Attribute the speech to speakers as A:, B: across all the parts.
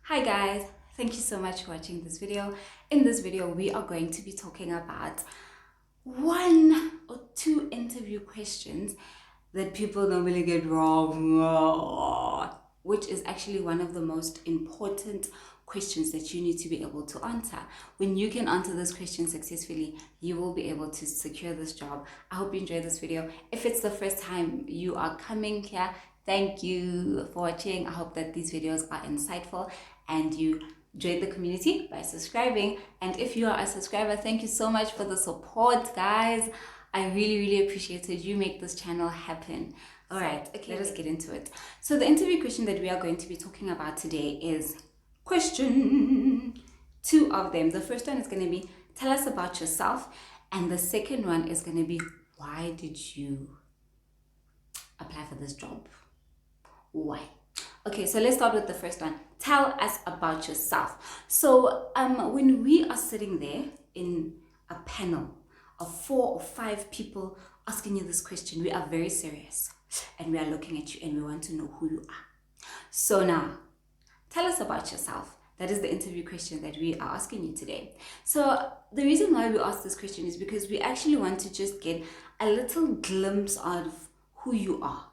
A: Hi guys, thank you so much for watching this video. In this video, we are going to be talking about one or two interview questions that people normally get wrong, which is actually one of the most important questions that you need to be able to answer. When you can answer this question successfully, you will be able to secure this job. I hope you enjoyed this video. If it's the first time you are coming here, thank you for watching. I hope that these videos are insightful and you join the community by subscribing. And if you are a subscriber, thank you so much for the support, guys. I really appreciate it. You make this channel happen. All right, okay, let us get into it. So the interview question that we are going to be talking about today is two of them. The first one is going to be, tell us about yourself. And the second one is going to be, why did you apply for this job? Why? Okay, so let's start with the first one. Tell us about yourself. So when we are sitting there in a panel of 4 or 5 people asking you this question, we are very serious and we are looking at you and we want to know who you are. So now, tell us about yourself. That is the interview question that we are asking you today. So the reason why we ask this question is because we actually want to just get a little glimpse of who you are,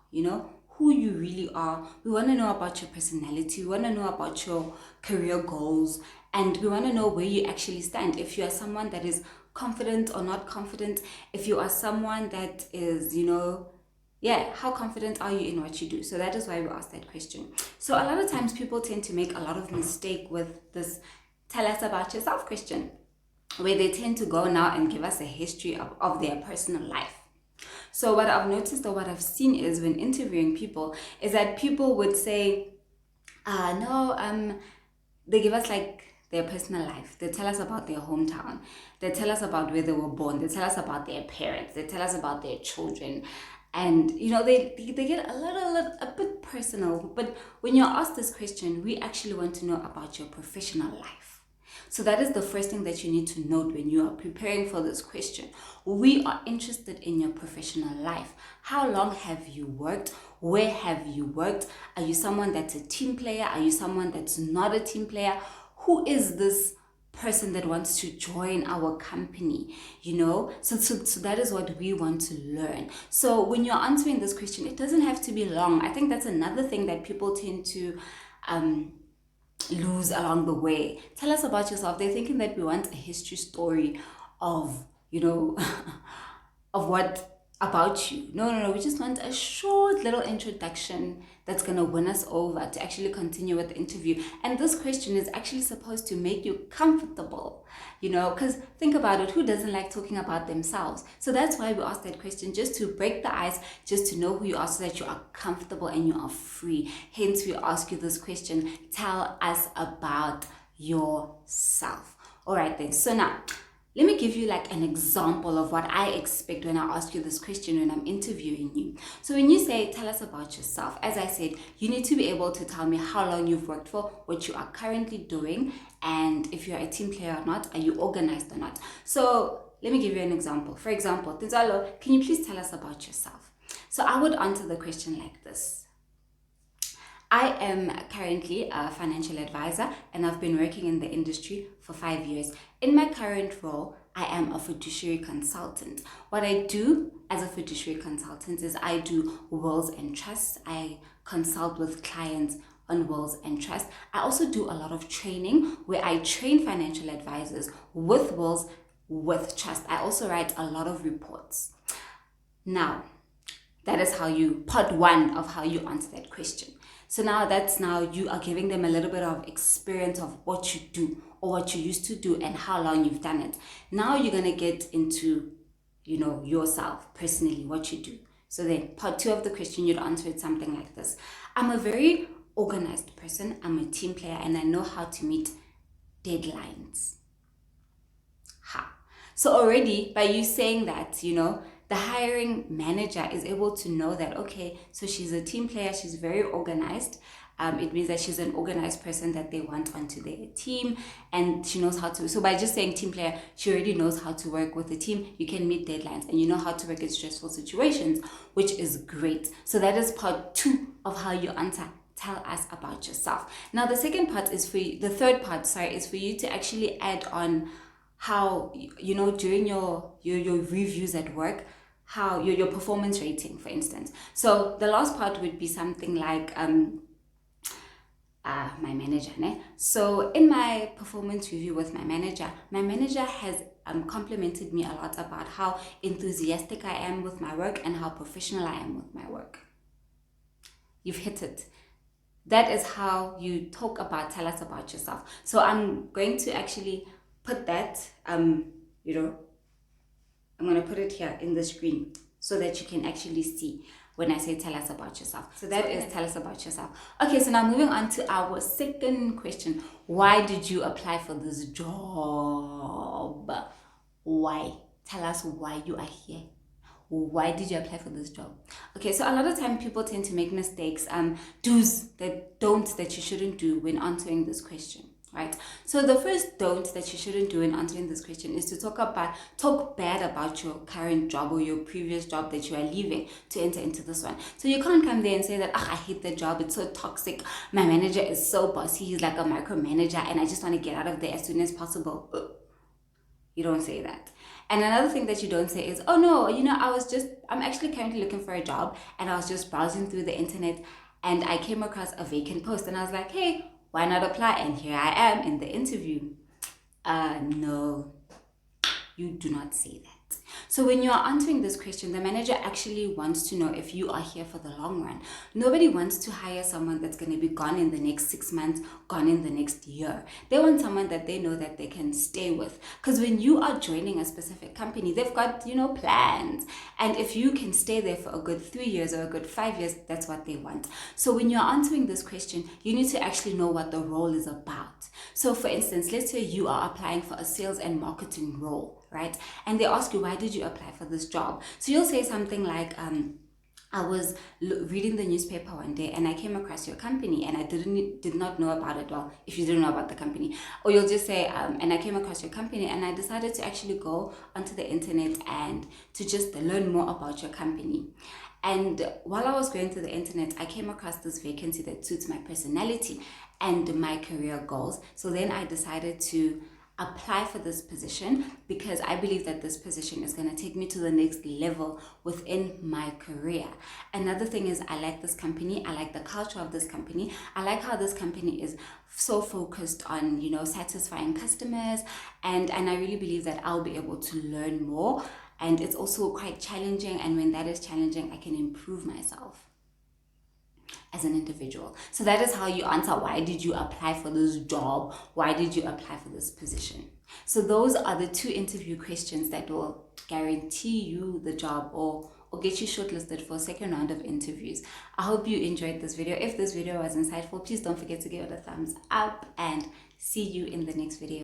A: who you really are. We want to know about your personality. We want to know about your career goals. And we want to know where you actually stand. If you are someone that is confident or not confident. If you are someone that is, how confident are you in what you do? So that is why we ask that question. So a lot of times people tend to make a lot of mistake with this tell us about yourself question, where they tend to go now and give us a history of their personal life. So what I've noticed or what I've seen is when interviewing people is that people would say, they give us like their personal life. They tell us about their hometown. They tell us about where they were born. They tell us about their parents. They tell us about their children. And, they get a bit personal. But when you're asked this question, we actually want to know about your professional life. So that is the first thing that you need to note when you are preparing for this question. We are interested in your professional life. How long have you worked? Where have you worked? Are you someone that's a team player? Are you someone that's not a team player? Who is this person that wants to join our company? So that is what we want to learn. So when you're answering this question, it doesn't have to be long. I think that's another thing that people tend to lose along the way. Tell us about yourself. They're thinking that we want a history story of, of what about you. No. We just want a short little introduction that's going to win us over to actually continue with the interview. And this question is actually supposed to make you comfortable, because think about it, who doesn't like talking about themselves? So that's why we ask that question, just to break the ice, just to know who you are so that you are comfortable and you are free. Hence, we ask you this question, tell us about yourself. All right then, so now, let me give you like an example of what I expect when I ask you this question when I'm interviewing you. So when you say, tell us about yourself, as I said, you need to be able to tell me how long you've worked for, what you are currently doing, and if you're a team player or not, are you organized or not? So let me give you an example. For example, Tinzalo, can you please tell us about yourself? So I would answer the question like this. I am currently a financial advisor and I've been working in the industry for 5 years. In my current role, I am a fiduciary consultant. What I do as a fiduciary consultant is I do wills and trusts. I consult with clients on wills and trusts. I also do a lot of training where I train financial advisors with wills, with trust. I also write a lot of reports. Now, that is part 1 of how you answer that question. So now you are giving them a little bit of experience of what you do or what you used to do and how long you've done it. Now you're going to get into, yourself personally, what you do. So then part 2 of the question, you'd answer it something like this. I'm a very organized person. I'm a team player and I know how to meet deadlines. So already by you saying that, the hiring manager is able to know that, okay, so she's a team player, she's very organized. It means that she's an organized person that they want onto their team and she knows how to. So by just saying team player, she already knows how to work with the team. You can meet deadlines and you know how to work in stressful situations, which is great. So that is part 2 of how you answer. tell us about yourself. Now the second part is for you, the third part, sorry, is for you to actually add on how, you know, during your reviews at work, how your performance rating, for instance. So the last part would be something like my manager. Ne? So in my performance review with my manager has complimented me a lot about how enthusiastic I am with my work and how professional I am with my work. You've hit it. That is how you talk about, tell us about yourself. So I'm going to actually put that, you know, I'm going to put it here in the screen so that you can actually see when I say tell us about yourself. So that is tell us about yourself. Okay, so now moving on to our second question. Why did you apply for this job? Why? Tell us why you are here. Why did you apply for this job? Okay, so a lot of time people tend to make mistakes, do's that don'ts that you shouldn't do when answering this question, right? So the first don't that you shouldn't do in answering this question is to talk bad about your current job or your previous job that you are leaving to enter into this one. So you can't come there and say that, I hate the job, it's so toxic, my manager is so bossy, he's like a micromanager, and I just want to get out of there as soon as possible. You don't say that. And another thing that you don't say is, oh no, you know, I'm actually currently looking for a job, and I was just browsing through the internet and I came across a vacant post and I was like, hey, why not apply? And here I am in the interview. No, you do not say that. So when you're answering this question, the manager actually wants to know if you are here for the long run. Nobody wants to hire someone that's going to be gone in the next 6 months, gone in the next year. They want someone that they know that they can stay with. Because when you are joining a specific company, they've got, you know, plans. And if you can stay there for a good 3 years or a good 5 years, that's what they want. So when you're answering this question, you need to actually know what the role is about. So for instance, let's say you are applying for a sales and marketing role, right? And they ask you, why did you apply for this job? So you'll say something like, I was reading the newspaper one day and I came across your company and I did not know about it. Well, if you didn't know about the company, or you'll just say, and I came across your company and I decided to actually go onto the internet and to just learn more about your company. And while I was going through the internet, I came across this vacancy that suits my personality and my career goals. So then I decided to apply for this position because I believe that this position is going to take me to the next level within my career. Another thing is I like this company. I like the culture of this company. I like how this company is so focused on, you know, satisfying customers, and I really believe that I'll be able to learn more, and it's also quite challenging, and when that is challenging, I can improve myself as an individual. So that is how you answer, why did you apply for this job? Why did you apply for this position? So those are the 2 interview questions that will guarantee you the job or get you shortlisted for a second round of interviews. I hope you enjoyed this video. If this video was insightful, please don't forget to give it a thumbs up and see you in the next video.